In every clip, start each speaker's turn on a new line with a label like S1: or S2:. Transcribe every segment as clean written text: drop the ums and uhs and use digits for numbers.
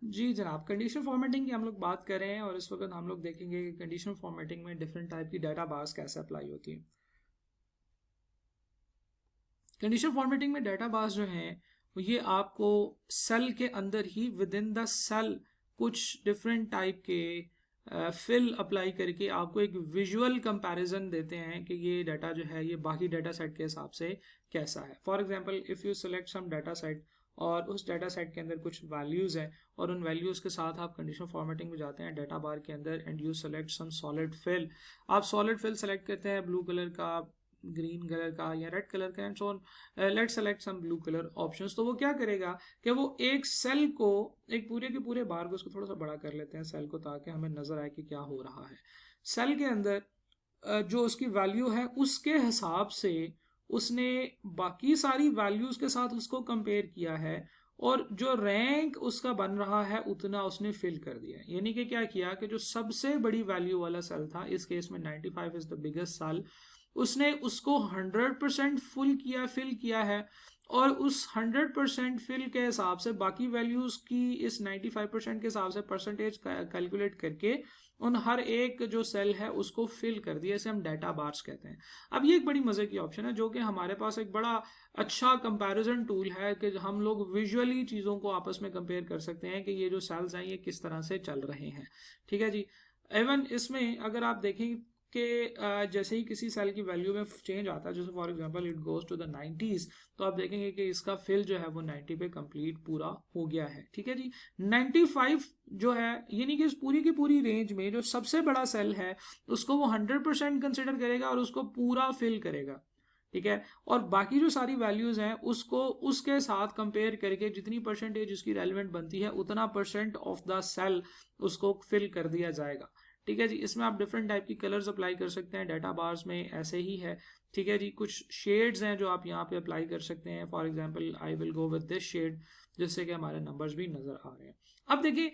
S1: जी जनाब, conditional formatting की हम लोग बात कर रहे हैं और इस वक्त हम लोग देखेंगे कि कंडीशनल फॉर्मेटिंग में डिफरेंट टाइप की डाटा बार्स कैसे अप्लाई होती है। कंडीशनल फॉर्मेटिंग में डाटा बार्स जो हैं ये आपको सेल के अंदर ही विद इन द सेल कुछ डिफरेंट टाइप के फिल अप्लाई करके आपको एक विजुअल कंपैरिजन देते हैं कि ये डाटा जो है ये बाकी डाटा सेट के हिसाब से कैसा है। For example if you select some data set और उस डाटा सेट के अंदर कुछ वैल्यूज़ हैं और उन वैल्यूज़ के साथ आप कंडीशनल फॉर्मेटिंग में जाते हैं डाटा बार के अंदर and you select some solid fill. आप सॉलिड फिल सेलेक्ट करते हैं ब्लू कलर का, ग्रीन कलर का या रेड कलर का and so on. Let's select some blue colour options. तो वो क्या करेगा कि वो एक सेल को, एक पूरे के पूरे बार को, उसको थोड़ा सा बड़ा कर लेते हैं सेल को ताकि हमें नजर आए कि क्या हो रहा है सेल के अंदर। जो उसकी वैल्यू है उसके हिसाब से उसने बाकी सारी वैल्यूज के साथ उसको कंपेयर किया है और जो रैंक उसका बन रहा है उतना उसने फिल कर दिया। यानी कि क्या किया कि जो सबसे बड़ी वैल्यू वाला सेल था, इस केस में 95 इज द बिगेस्ट सेल, उसने उसको 100% फिल किया है और उस 100% फिल के हिसाब से बाकी वैल्यूज की इस 95% के हिसाब से परसेंटेज कैलकुलेट करके उन हर एक जो सेल है उसको फिल कर दिया। इसे हम डाटा बार्स कहते हैं। अब ये एक बड़ी मजे की ऑप्शन है जो कि हमारे पास एक बड़ा अच्छा कंपैरिजन टूल है कि हम लोग विजुअली चीज़ों को आपस में कंपेयर कर सकते हैं कि ये जो सेल्स हैं ये किस तरह से चल रहे हैं। ठीक है जी। इवन इसमें अगर आप देखें कि जैसे ही किसी सेल की वैल्यू में चेंज आता है, जैसे for example it goes to the 90s, तो आप देखेंगे कि इसका फिल जो है वो 90 पे कंप्लीट पूरा हो गया है। ठीक है जी। 95 जो है यानी कि इस पूरी की पूरी रेंज में जो सबसे बड़ा सेल है उसको वो 100% कंसिडर करेगा और उसको पूरा फिल करेगा। ठीक है। और बाकी जो सारी वैल्यूज हैं उसको उसके साथ कंपेयर करके जितनी परसेंटेज उसकी रेलिवेंट बनती है उतना परसेंट ऑफ द सेल उसको फिल कर दिया जाएगा। ठीक है जी। इसमें आप डिफरेंट टाइप की कलर्स अप्लाई कर सकते हैं। डाटा बार्स में ऐसे ही है। ठीक है जी। कुछ शेड्स हैं जो आप यहाँ पे अप्लाई कर सकते हैं। For example I will go with this shade जिससे कि हमारे नंबर्स भी नजर आ रहे हैं। अब देखिए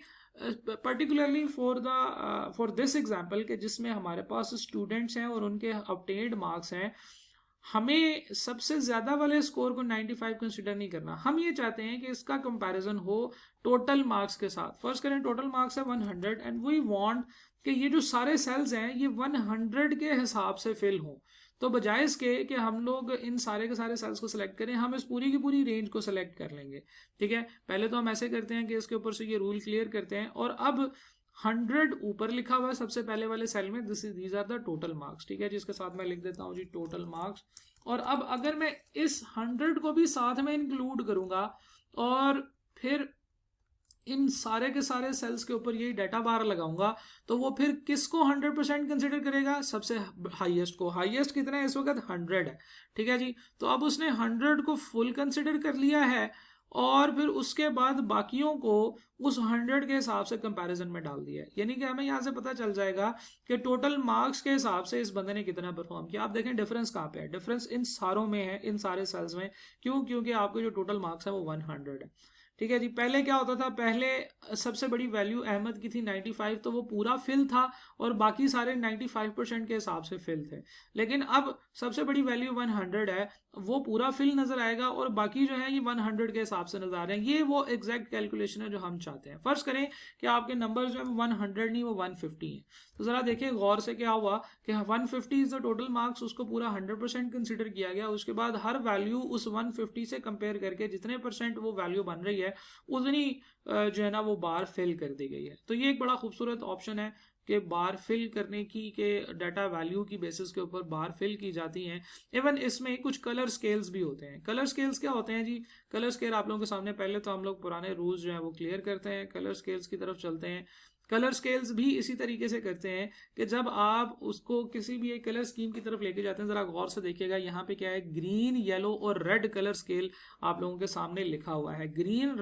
S1: पर्टिकुलरली फॉर दिस एग्जांपल के जिसमें हमारे पास स्टूडेंट्स हैं और उनके ऑब्टेन्ड मार्क्स हैं, हमें सबसे ज्यादा वाले स्कोर को 95 कंसिडर नहीं करना। हम ये चाहते हैं कि इसका कंपैरिजन हो टोटल मार्क्स के साथ। फर्स्ट करें टोटल मार्क्स है 100 एंड वी वांट कि ये जो सारे सेल्स हैं ये 100 के हिसाब से फिल हों। तो बजाय इसके कि हम लोग इन सारे के सारे सेल्स को सिलेक्ट करें, हम इस पूरी की पूरी रेंज को सिलेक्ट कर लेंगे। ठीक है। पहले तो हम ऐसे करते हैं कि इसके ऊपर से ये रूल क्लियर करते हैं और अब 100 ऊपर लिखा हुआ है सबसे पहले वाले सेल में, these are the total marks. ठीक है। जिसके साथ मैं लिख देता हूँ जी टोटल मार्क्स। और अब अगर मैं इस 100 को भी साथ में इंक्लूड करूंगा और फिर इन सारे के सारे सेल्स के ऊपर यही डाटा बार लगाऊंगा तो वो फिर किसको 100% कंसिडर करेगा? सबसे हाईएस्ट को। हाईएस्ट कितना है इस वक्त? 100 है। ठीक है जी। तो अब उसने 100 को फुल कंसिडर कर लिया है और फिर उसके बाद बाकियों को उस 100 के हिसाब से कंपैरिजन में डाल दिया है। यानी कि हमें यहाँ से पता चल जाएगा कि टोटल मार्क्स के हिसाब से इस बंदे ने कितना परफॉर्म किया। आप देखें डिफरेंस कहाँ पे है। डिफरेंस इन सारों में है, इन सारे सेल्स में। क्यों? क्योंकि आपके जो टोटल मार्क्स है वो 100 है। ठीक है जी। पहले क्या होता था? पहले सबसे बड़ी वैल्यू अहमद की थी 95, तो वो पूरा फिल था और बाकी सारे 95% के हिसाब से फिल थे। लेकिन अब सबसे बड़ी वैल्यू 100 है, वो पूरा फिल नजर आएगा और बाकी जो है ये 100 के हिसाब से नजर आ रहे हैं। ये वो एग्जैक्ट कैलकुलेशन है जो हम चाहते हैं। फर्ज करें कि आपके नंबर जो है 100 नहीं, वो 150 है। तो जरा देखिए गौर से क्या हुआ कि 150 इज द टोटल मार्क्स, उसको पूरा 100% कंसिडर किया गया। उसके बाद हर वैल्यू उस 150 से कंपेयर करके जितने परसेंट वो वैल्यू बन रही है उतनी जो है ना वो बार फिल कर दी गई है। तो ये एक बड़ा खूबसूरत ऑप्शन है कि बार फिल करने की, के डाटा वैल्यू की बेसिस के ऊपर बार फिल की जाती हैं। इवन इसमें कुछ कलर स्केल्स भी होते हैं। कलर स्केल्स क्या होते हैं जी? कलर स्केल आप लोगों के सामने, पहले तो हम लोग पुराने रूल्स जो है वो क्लियर करते हैं, कलर स्केल्स की तरफ चलते हैं। कलर स्केल्स भी इसी तरीके से करते हैं कि जब आप उसको किसी भी एक कलर स्कीम की तरफ लेके जाते हैं, जरा गौर से देखिएगा यहाँ पे क्या है, ग्रीन, येलो और रेड कलर स्केल आप लोगों के सामने लिखा हुआ है। ग्रीन,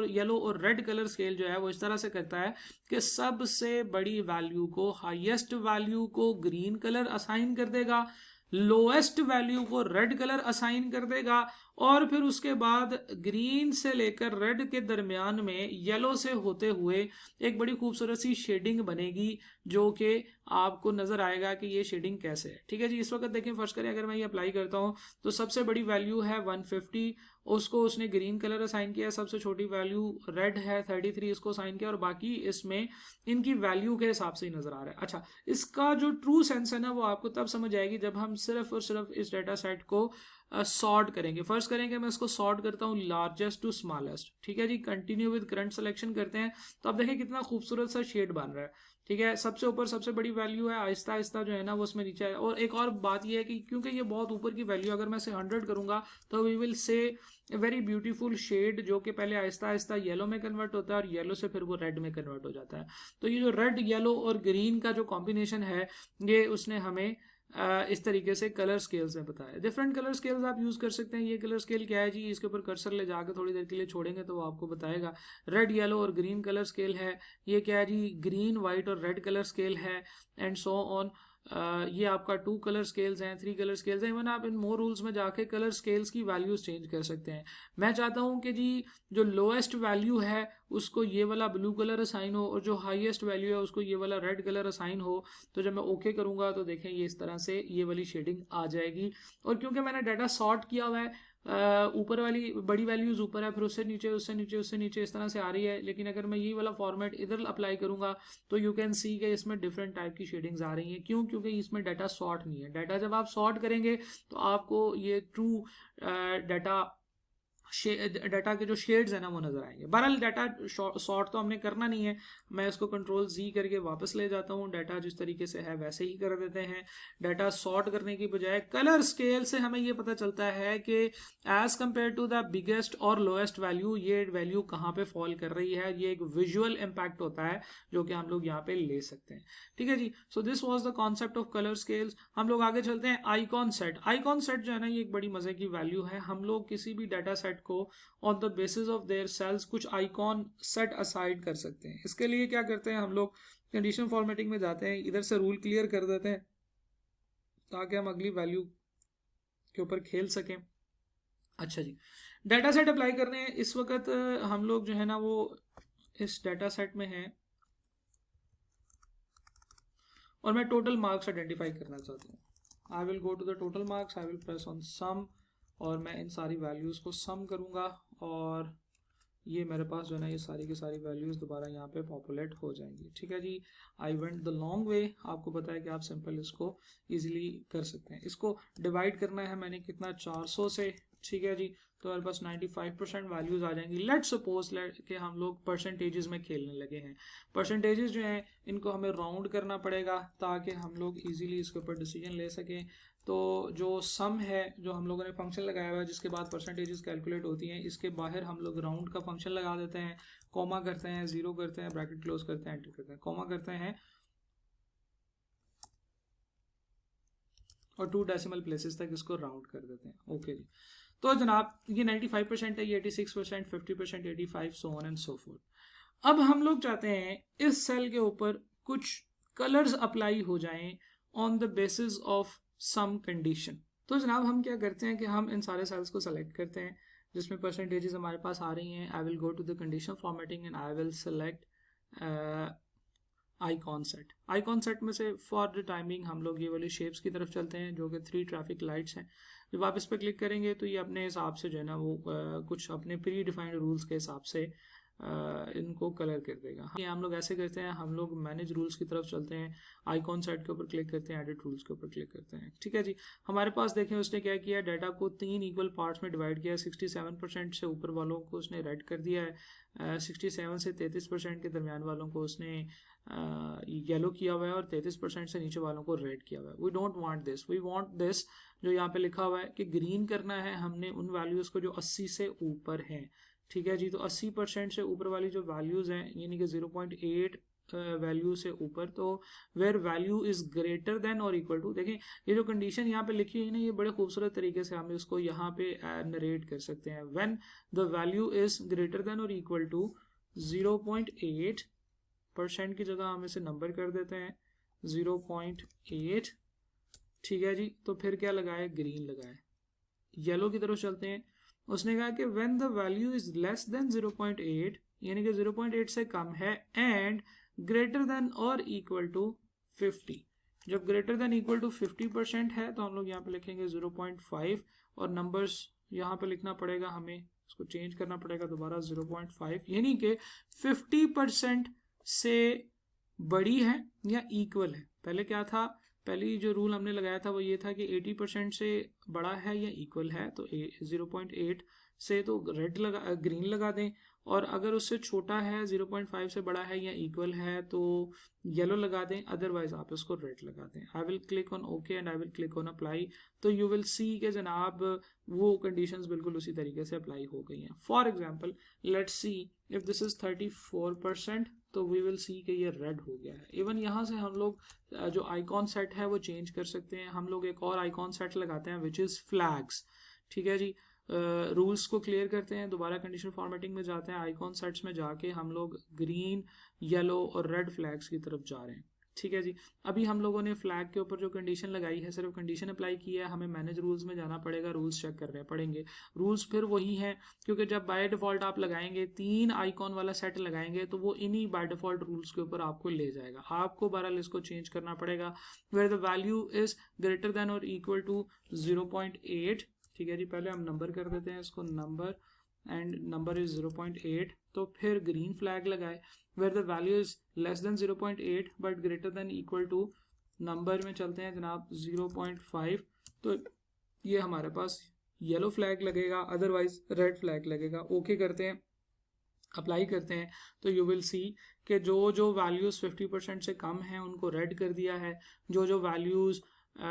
S1: येलो और रेड कलर स्केल जो है वो इस तरह से करता है कि सबसे बड़ी वैल्यू को, हाईएस्ट वैल्यू को ग्रीन कलर असाइन कर देगा, लोएस्ट वैल्यू को रेड कलर असाइन कर देगा और फिर उसके बाद ग्रीन से लेकर रेड के दरमियान में येलो से होते हुए एक बड़ी खूबसूरत सी शेडिंग बनेगी, जो कि आपको नजर आएगा कि ये शेडिंग कैसे है। ठीक है जी, इस वक्त देखें, फर्स्ट करें अगर मैं ये अप्लाई करता हूँ तो सबसे बड़ी वैल्यू है 150, उसको उसने ग्रीन कलर असाइन किया, सबसे छोटी वैल्यू रेड है 33, इसको असाइन किया, और बाकी इसमें इनकी वैल्यू के हिसाब से ही नजर आ रहा है। अच्छा, इसका जो ट्रू सेंस है ना वो आपको तब समझ आएगी जब हम सिर्फ और सिर्फ इस डाटा सेट को सॉर्ट करेंगे। फर्स्ट करेंगे, मैं इसको सॉर्ट करता हूँ लार्जेस्ट टू स्मॉलेस्ट। ठीक है जी, कंटिन्यू विद करंट सिलेक्शन करते हैं तो अब देखिए कितना खूबसूरत सा शेड बन रहा है। ठीक है, सबसे ऊपर सबसे बड़ी वैल्यू है, आहिस्ता आहिस्ता जो है ना वो उसमें नीचे है। और एक और बात ये है कि क्योंकि ये बहुत ऊपर की वैल्यू, अगर मैं इसे 100 करूंगा तो we will see very beautiful shade, जो कि पहले आहिस्ता आहिस्ता येलो में कन्वर्ट होता है और येलो से फिर वो रेड में कन्वर्ट हो जाता है। तो ये जो रेड, येलो और ग्रीन का जो कॉम्बिनेशन है, ये उसने हमें इस तरीके से कलर स्केल्स में बताया। डिफरेंट कलर स्केल्स आप यूज कर सकते हैं। ये कलर स्केल क्या है जी, इसके ऊपर कर्सर ले जाकर थोड़ी देर के लिए छोड़ेंगे तो वो आपको बताएगा। रेड, येलो और ग्रीन कलर स्केल है। ये क्या है जी, ग्रीन, व्हाइट और रेड कलर स्केल है, एंड सो ऑन। ये आपका 2 कलर स्केल्स हैं, 3 कलर स्केल्स हैं। इवन आप इन मोर रूल्स में जाके कलर स्केल्स की वैल्यूज चेंज कर सकते हैं। मैं चाहता हूं कि जी जो लोएस्ट वैल्यू है उसको ये वाला ब्लू कलर असाइन हो, और जो हाईएस्ट वैल्यू है उसको ये वाला रेड कलर असाइन हो। तो जब मैं ओके करूंगा तो देखें ये इस तरह से ये वाली शेडिंग आ जाएगी। और क्योंकि मैंने डाटा सॉर्ट किया हुआ है, ऊपर वाली बड़ी वैल्यूज ऊपर है, फिर उससे नीचे उससे नीचे उससे नीचे इस तरह से आ रही है। लेकिन अगर मैं ये वाला फॉर्मेट इधर अप्लाई करूंगा तो यू कैन सी कि इसमें डिफरेंट टाइप की शेडिंग्स आ रही हैं। क्यों? क्योंकि इसमें डाटा सॉर्ट नहीं है। डाटा जब आप सॉर्ट करेंगे तो आपको ये ट्रू डाटा डाटा के जो शेड्स है ना वो नजर आएंगे। बहरहाल डाटा सॉर्ट तो हमने करना नहीं है, मैं इसको कंट्रोल Z करके वापस ले जाता हूँ। डाटा जिस तरीके से है वैसे ही कर देते हैं। डाटा सॉर्ट करने की बजाय कलर स्केल से हमें ये पता चलता है कि as compare to the biggest और लोएस्ट वैल्यू, ये वैल्यू कहाँ पे फॉल कर रही है। ये एक विजुअल इम्पैक्ट होता है जो कि हम लोग यहाँ पे ले सकते हैं। ठीक है जी, so this was the concept of colour scales. हम लोग आगे चलते हैं। आइकॉन सेट, आइकॉन सेट जो है ना ये एक बड़ी मजे की वैल्यू है। हम लोग किसी भी डाटा सेट को on the basis of their cells कुछ आइकॉन सेट असाइड कर सकते हैं। इसके लिए क्या करते हैं, हम लोग कंडीशन फॉर्मेटिंग में जाते हैं, इधर से रूल क्लियर कर देते हैं ताकि हम अगली वैल्यू के ऊपर खेल सकें। अच्छा जी, डाटा सेट अप्लाई करने हैं। इस वक्त हम लोग जो है ना वो इस डाटा सेट में हैं और मैं टोटल मार्क्स आइडेंटिफाई करना चाहता हूँ। I will go to the total marks, I will press on sum, और मैं इन सारी वैल्यूज़ को सम करूँगा और ये मेरे पास जो है ना ये सारी की सारी वैल्यूज़ दोबारा यहाँ पे पॉपुलेट हो जाएंगी। ठीक है जी, I went the long way. आपको पता है कि आप सिंपल इसको इजीली कर सकते हैं। इसको डिवाइड करना है मैंने कितना, 400 से। ठीक है जी, तो मेरे पास 95% वैल्यूज आ जाएंगी। लेट सपोज कि हम लोग परसेंटेजेस में खेलने लगे हैं। परसेंटेजेस जो हैं इनको हमें राउंड करना पड़ेगा ताकि हम लोग इजीली इसके ऊपर डिसीजन ले सकें। तो जो सम है, जो हम लोगों ने फंक्शन लगाया हुआ है जिसके बाद परसेंटेजेस कैलकुलेट होती हैं, इसके बाहर हम लोग राउंड का फंक्शन लगा देते हैं, कॉमा करते हैं, 0 करते हैं, ब्रैकेट क्लोज करते हैं, एंटर करते हैं, कॉमा करते हैं और 2 डेसिमल प्लेसेस तक इसको राउंड कर देते हैं। ओके जी, तो जनाब ये 95% है, ये 86%, 50%, 85, so on and so fourth. अब हम लोग चाहते हैं इस सेल के ऊपर कुछ कलर्स अप्लाई हो जाएं on the basis of some condition. तो जनाब हम क्या करते हैं कि हम इन सारे सेल्स को सेलेक्ट करते हैं जिसमें परसेंटेजेस हमारे पास आ रही हैं। I will go to the condition formatting and I will select icon set. Icon set में से फॉर द टाइमिंग हम लोग ये वाली शेप्स की तरफ चलते हैं जो कि 3 ट्रैफिक लाइट्स हैं। जब आप इस पर क्लिक करेंगे तो ये अपने हिसाब से जो है ना वो कुछ अपने प्री डिफाइंड रूल्स के हिसाब से इनको कलर कर देगा। ये हम लोग ऐसे करते हैं, हम लोग मैनेज रूल्स की तरफ चलते हैं, आइकॉन सेट के ऊपर क्लिक करते हैं, एडिट रूल्स के ऊपर क्लिक करते हैं। ठीक है जी, हमारे पास देखें उसने क्या किया, डाटा को 3 इक्वल पार्ट्स में डिवाइड किया है। 67% से ऊपर वालों को उसने रेड कर दिया है, 67 से 33% के दरमियान वालों को उसने येलो किया हुआ है और 33% से नीचे वालों को रेड किया हुआ है। We don't want this, we want this जो यहाँ पे लिखा हुआ है कि ग्रीन करना है हमने उन वैल्यूज़ को जो 80 से ऊपर हैं। ठीक है जी, तो 80% से ऊपर वाली जो वैल्यूज़ हैं यानी कि 0.8 वैल्यू से ऊपर, तो where value is greater than और इक्वल टू। देखें ये जो कंडीशन यहाँ पे लिखी हुई है ना, ये बड़े खूबसूरत तरीके से हम इसको यहाँ पे नरेट कर सकते हैं। When the value is greater than और इक्वल टू 0.8% की जगह हम इसे नंबर कर देते हैं 0.8। ठीक है जी, तो फिर क्या लगाए, ग्रीन लगाए। येलो की तरफ चलते हैं, उसने कहा कि when the value is less than 0.8 यानी कि 0.8 से कम है एंड ग्रेटर देन और इक्वल टू 50। जब ग्रेटर देन इक्वल टू 50% है तो हम लोग यहाँ पे लिखेंगे 0.5 और नंबर्स यहाँ पे लिखना पड़ेगा, हमें इसको चेंज करना पड़ेगा दोबारा 0.5 यानी कि 50% से बड़ी है या इक्वल है। पहले क्या था, पहले जो रूल हमने लगाया था वो ये था कि 80% से बड़ा है या इक्वल है तो 0.8 से तो रेड लगा ग्रीन लगा दें, और अगर उससे छोटा है 0.5 से बड़ा है या इक्वल है तो येलो लगा दें, अदरवाइज आप इसको रेड लगा दें। I will click on okay and I will click on apply, तो यू विल सी कि जनाब वो कंडीशंस बिल्कुल उसी तरीके से अप्लाई हो गई हैं। For example let's see if this is 34% तो वी विल सी कि ये रेड हो गया है। इवन यहाँ से हम लोग जो आइकॉन सेट है वो चेंज कर सकते हैं। हम लोग एक और आइकॉन सेट लगाते हैं विच इज़ फ्लैग्स। ठीक है जी, रूल्स को क्लियर करते हैं, दोबारा कंडीशन फॉर्मेटिंग में जाते हैं, आइकॉन सेट्स में जाके हम लोग ग्रीन, येलो और रेड फ्लैग्स की तरफ जा रहे हैं। ठीक है जी, अभी हम लोगों ने फ्लैग के ऊपर जो कंडीशन लगाई है सिर्फ कंडीशन अप्लाई की है, हमें मैनेज रूल्स में जाना पड़ेगा, रूल्स चेक करने पड़ेंगे। रूल्स फिर वही हैं, क्योंकि जब बाय डिफॉल्ट आप लगाएंगे 3 आइकॉन वाला सेट लगाएंगे तो वो इन्हीं बाय डिफॉल्ट रूल्स के ऊपर आपको ले जाएगा। आपको बहरहाल इसको चेंज करना पड़ेगा where the value is greater than और इक्वल टू 0.8। ठीक है जी, पहले हम नंबर कर देते हैं इसको, नंबर एंड नंबर इज 0.8, तो फिर ग्रीन फ्लैग लगाए। Where the value is less than 0.8 but greater than equal to, number में चलते हैं जनाब 0.5, तो ये हमारे पास येलो फ्लैग लगेगा, अदरवाइज रेड फ्लैग लगेगा। ओके करते हैं, अप्लाई करते हैं, तो यू विल सी कि जो जो वैल्यूज़ 50% से कम हैं उनको रेड कर दिया है, जो जो वैल्यूज़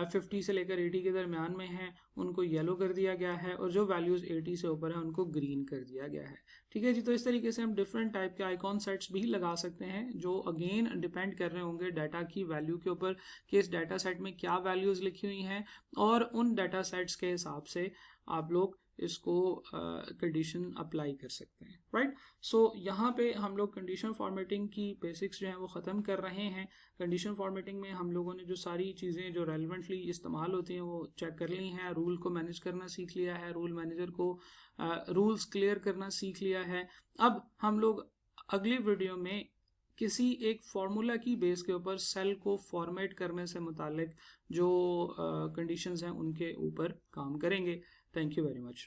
S1: 50 से लेकर 80 के दरमियान में हैं उनको येलो कर दिया गया है, और जो वैल्यूज़ 80 से ऊपर है उनको ग्रीन कर दिया गया है। ठीक है जी, तो इस तरीके से हम डिफरेंट टाइप के आइकॉन सेट्स भी लगा सकते हैं जो अगेन डिपेंड कर रहे होंगे डाटा की वैल्यू के ऊपर कि इस डाटा सेट में क्या वैल्यूज़ लिखी हुई हैं, और उन डाटा सेट्स के हिसाब से आप लोग इसको कंडीशन अप्लाई कर सकते हैं। राइट, सो यहाँ पे हम लोग कंडीशन फॉर्मेटिंग की बेसिक्स जो हैं वो ख़त्म कर रहे हैं। कंडीशन फॉर्मेटिंग में हम लोगों ने जो सारी चीज़ें जो रेलिवेंटली इस्तेमाल होती हैं वो चेक कर ली हैं, रूल को मैनेज करना सीख लिया है, रूल मैनेजर को रूल्स क्लियर करना सीख लिया है। अब हम लोग अगली वीडियो में किसी एक फार्मूला की बेस के ऊपर सेल को फॉर्मेट करने से मुतालिक जो कंडीशंस हैं उनके ऊपर काम करेंगे। Thank you very much.